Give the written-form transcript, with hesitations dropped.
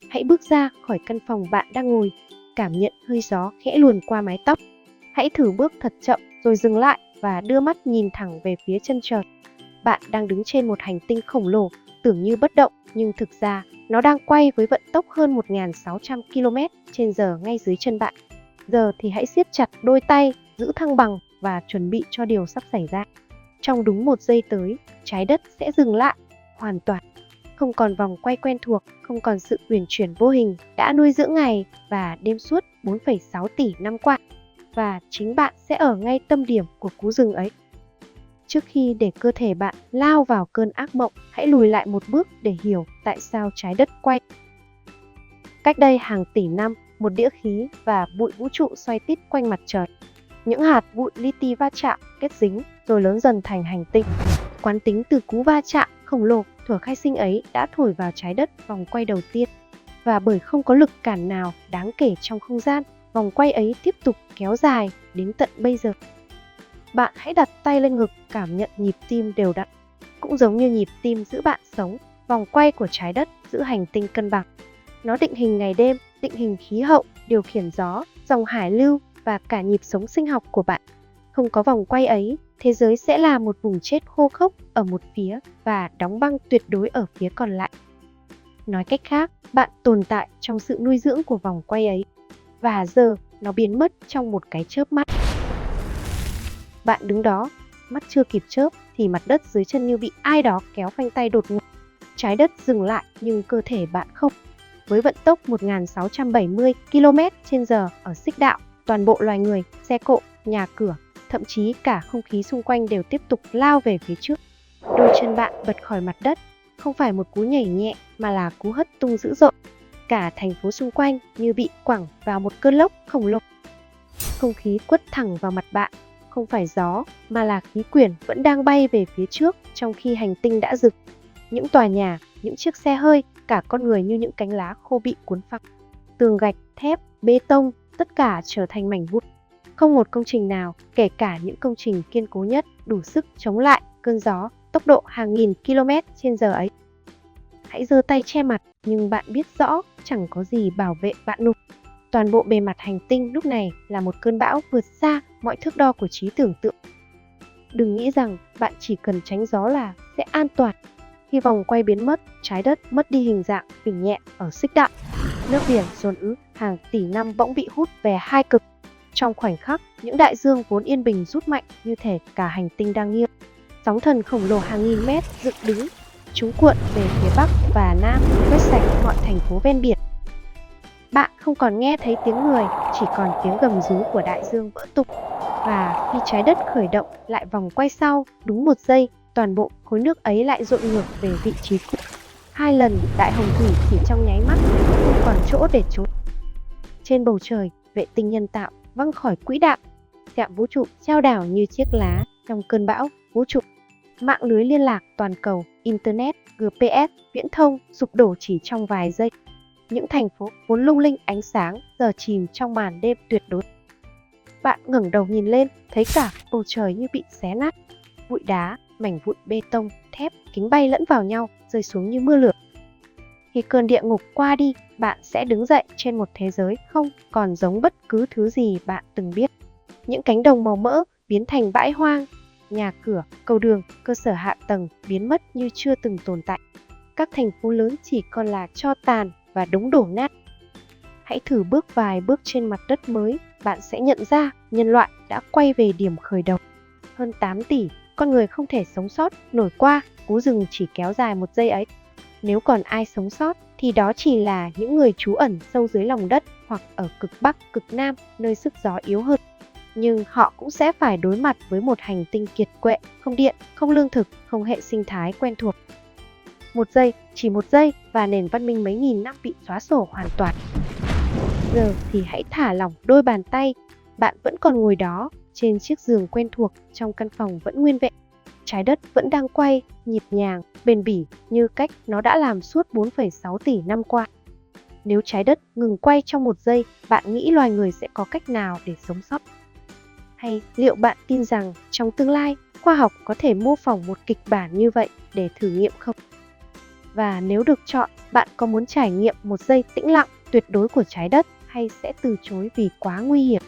Hãy bước ra khỏi căn phòng bạn đang ngồi, cảm nhận hơi gió khẽ luồn qua mái tóc. Hãy thử bước thật chậm rồi dừng lại và đưa mắt nhìn thẳng về phía chân trời. Bạn đang đứng trên một hành tinh khổng lồ, tưởng như bất động nhưng thực ra nó đang quay với vận tốc hơn 1.600 km/h ngay dưới chân bạn. Giờ thì hãy siết chặt đôi tay, giữ thăng bằng và chuẩn bị cho điều sắp xảy ra. Trong đúng 1 giây tới, trái đất sẽ dừng lại, hoàn toàn. Không còn vòng quay quen thuộc, không còn sự uyển chuyển vô hình đã nuôi dưỡng ngày và đêm suốt 4,6 tỷ năm qua. Và chính bạn sẽ ở ngay tâm điểm của cú dừng ấy. Trước khi để cơ thể bạn lao vào cơn ác mộng, hãy lùi lại một bước để hiểu tại sao trái đất quay. Cách đây hàng tỷ năm, một đĩa khí và bụi vũ trụ xoay tít quanh mặt trời. Những hạt bụi li ti va chạm, kết dính, rồi lớn dần thành hành tinh. Quán tính từ cú va chạm khổng lồ thuở khai sinh ấy đã thổi vào trái đất vòng quay đầu tiên. Và bởi không có lực cản nào đáng kể trong không gian, vòng quay ấy tiếp tục kéo dài đến tận bây giờ. Bạn hãy đặt tay lên ngực, cảm nhận nhịp tim đều đặn. Cũng giống như nhịp tim giữ bạn sống, vòng quay của trái đất giữ hành tinh cân bằng. Nó định hình ngày đêm, định hình khí hậu, điều khiển gió, dòng hải lưu và cả nhịp sống sinh học của bạn. Không có vòng quay ấy, thế giới sẽ là một vùng chết khô khốc ở một phía và đóng băng tuyệt đối ở phía còn lại. Nói cách khác, bạn tồn tại trong sự nuôi dưỡng của vòng quay ấy. Và giờ nó biến mất trong một cái chớp mắt. Bạn đứng đó, mắt chưa kịp chớp thì mặt đất dưới chân như bị ai đó kéo phanh tay đột ngột. Trái đất dừng lại nhưng cơ thể bạn không. Với vận tốc 1.670 km/h ở xích đạo, toàn bộ loài người, xe cộ, nhà cửa, thậm chí cả không khí xung quanh đều tiếp tục lao về phía trước. Đôi chân bạn bật khỏi mặt đất, không phải một cú nhảy nhẹ mà là cú hất tung dữ dội. Cả thành phố xung quanh như bị quẳng vào một cơn lốc khổng lồ. Không khí quất thẳng vào mặt bạn, không phải gió mà là khí quyển vẫn đang bay về phía trước trong khi hành tinh đã dừng. Những tòa nhà, những chiếc xe hơi, cả con người như những cánh lá khô bị cuốn phăng. Tường gạch, thép, bê tông, tất cả trở thành mảnh vụn. Không một công trình nào, kể cả những công trình kiên cố nhất, đủ sức chống lại cơn gió tốc độ hàng nghìn km/h ấy. Hãy giơ tay che mặt, nhưng bạn biết rõ chẳng có gì bảo vệ bạn nục. Toàn bộ bề mặt hành tinh lúc này là một cơn bão vượt xa mọi thước đo của trí tưởng tượng. Đừng nghĩ rằng bạn chỉ cần tránh gió là sẽ an toàn. Khi vòng quay biến mất, trái đất mất đi hình dạng phình nhẹ ở xích đạo. Nước biển dồn ứ hàng tỷ năm bỗng bị hút về hai cực. Trong khoảnh khắc, những đại dương vốn yên bình rút mạnh như thể cả hành tinh đang nghiêng. Sóng thần khổng lồ hàng nghìn mét dựng đứng. Chúng cuộn về phía bắc và nam, quét sạch mọi thành phố ven biển. Bạn không còn nghe thấy tiếng người, chỉ còn tiếng gầm rú của đại dương vỡ tục. Và khi trái đất khởi động lại vòng quay sau, đúng 1 giây, toàn bộ khối nước ấy lại dội ngược về vị trí cũ. 2 lần đại hồng thủy chỉ trong nháy mắt, không còn chỗ để trốn. Trên bầu trời, vệ tinh nhân tạo văng khỏi quỹ đạo, trạm vũ trụ chao đảo như chiếc lá trong cơn bão vũ trụ. Mạng lưới liên lạc toàn cầu, Internet, GPS, viễn thông sụp đổ chỉ trong vài giây. Những thành phố vốn lung linh ánh sáng giờ chìm trong màn đêm tuyệt đối. Bạn ngẩng đầu nhìn lên, thấy cả bầu trời như bị xé nát. Bụi đá, mảnh vụn bê tông, thép, kính bay lẫn vào nhau, rơi xuống như mưa lửa. Khi cơn địa ngục qua đi, bạn sẽ đứng dậy trên một thế giới không còn giống bất cứ thứ gì bạn từng biết. Những cánh đồng màu mỡ biến thành bãi hoang, nhà cửa, cầu đường, cơ sở hạ tầng biến mất như chưa từng tồn tại. Các thành phố lớn chỉ còn là tro tàn và đống đổ nát. Hãy thử bước vài bước trên mặt đất mới, bạn sẽ nhận ra nhân loại đã quay về điểm khởi đầu. Hơn 8 tỷ, con người không thể sống sót nổi qua cú dừng chỉ kéo dài 1 giây ấy. Nếu còn ai sống sót thì đó chỉ là những người trú ẩn sâu dưới lòng đất hoặc ở cực Bắc, cực Nam, nơi sức gió yếu hơn. Nhưng họ cũng sẽ phải đối mặt với một hành tinh kiệt quệ, không điện, không lương thực, không hệ sinh thái quen thuộc. 1 giây, chỉ 1 giây và nền văn minh mấy nghìn năm bị xóa sổ hoàn toàn. Giờ thì hãy thả lỏng đôi bàn tay, bạn vẫn còn ngồi đó, trên chiếc giường quen thuộc, trong căn phòng vẫn nguyên vẹn. Trái đất vẫn đang quay, nhịp nhàng, bền bỉ như cách nó đã làm suốt 4,6 tỷ năm qua. Nếu trái đất ngừng quay trong 1 giây, bạn nghĩ loài người sẽ có cách nào để sống sót? Hay liệu bạn tin rằng trong tương lai, khoa học có thể mô phỏng một kịch bản như vậy để thử nghiệm không? Và nếu được chọn, bạn có muốn trải nghiệm một giây tĩnh lặng tuyệt đối của trái đất hay sẽ từ chối vì quá nguy hiểm?